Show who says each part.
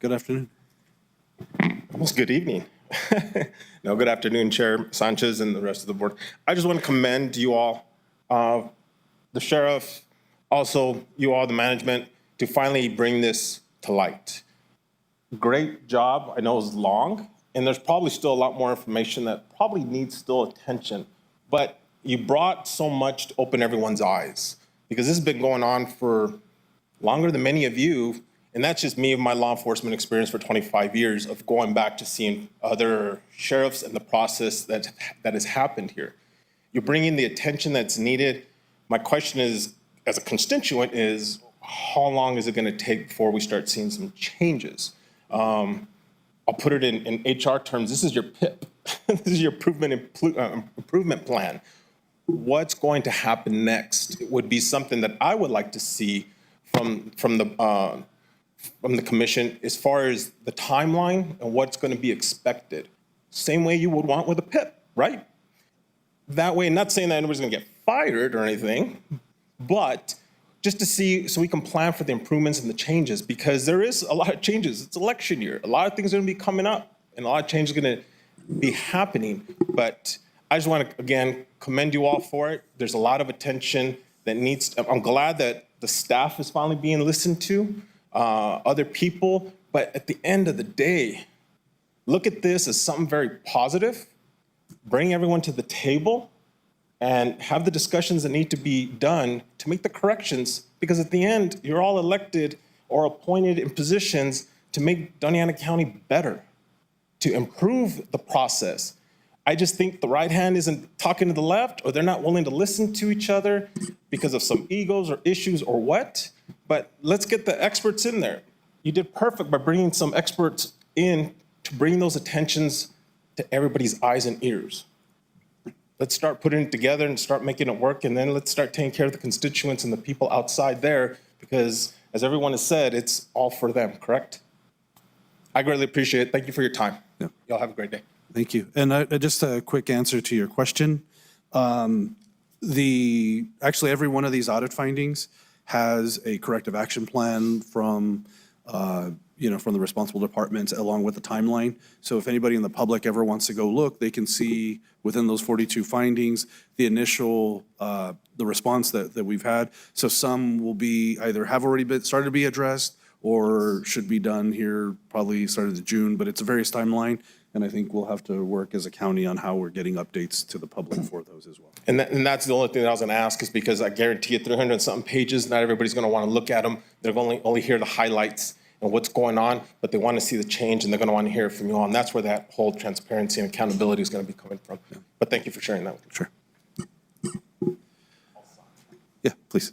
Speaker 1: Good afternoon.
Speaker 2: Almost good evening. No, good afternoon, Chair Sanchez and the rest of the board. I just want to commend you all, the sheriff, also you all, the management, to finally bring this to light. Great job. I know it was long, and there's probably still a lot more information that probably needs still attention, but you brought so much to open everyone's eyes, because this has been going on for longer than many of you. And that's just me and my law enforcement experience for 25 years of going back to seeing other sheriffs and the process that has happened here. You're bringing the attention that's needed. My question is, as a constituent, is how long is it going to take before we start seeing some changes? I'll put it in HR terms. This is your PIP. This is your improvement plan. What's going to happen next? It would be something that I would like to see from the commission as far as the timeline and what's going to be expected. Same way you would want with a PIP, right? That way, not saying that anybody's going to get fired or anything, but just to see so we can plan for the improvements and the changes, because there is a lot of changes. It's election year. A lot of things are going to be coming up and a lot of changes are going to be happening. But I just want to, again, commend you all for it. There's a lot of attention that needs, I'm glad that the staff is finally being listened to. Other people, but at the end of the day, look at this as something very positive, bring everyone to the table and have the discussions that need to be done to make the corrections, because at the end, you're all elected or appointed in positions to make Doñana County better, to improve the process. I just think the right hand isn't talking to the left, or they're not willing to listen to each other because of some egos or issues or what. But let's get the experts in there. You did perfect by bringing some experts in to bring those attentions to everybody's eyes and ears. Let's start putting it together and start making it work, and then let's start taking care of the constituents and the people outside there, because as everyone has said, it's all for them, correct? I greatly appreciate it. Thank you for your time.
Speaker 1: Yeah.
Speaker 2: Y'all have a great day.
Speaker 1: Thank you. And just a quick answer to your question. Actually, every one of these audit findings has a corrective action plan from, from the responsible departments along with the timeline. So if anybody in the public ever wants to go look, they can see within those 42 findings, the initial, the response that we've had. So some will be either have already been started to be addressed or should be done here probably started in June, but it's a various timeline. And I think we'll have to work as a county on how we're getting updates to the public for those as well.
Speaker 2: And that's the only thing that I was going to ask, is because I guarantee you 300 and something pages, not everybody's going to want to look at them. They're only hear the highlights and what's going on, but they want to see the change and they're going to want to hear it from you all. And that's where that whole transparency and accountability is going to be coming from. Yeah. But thank you for sharing that with me.
Speaker 1: Sure. Yeah, please.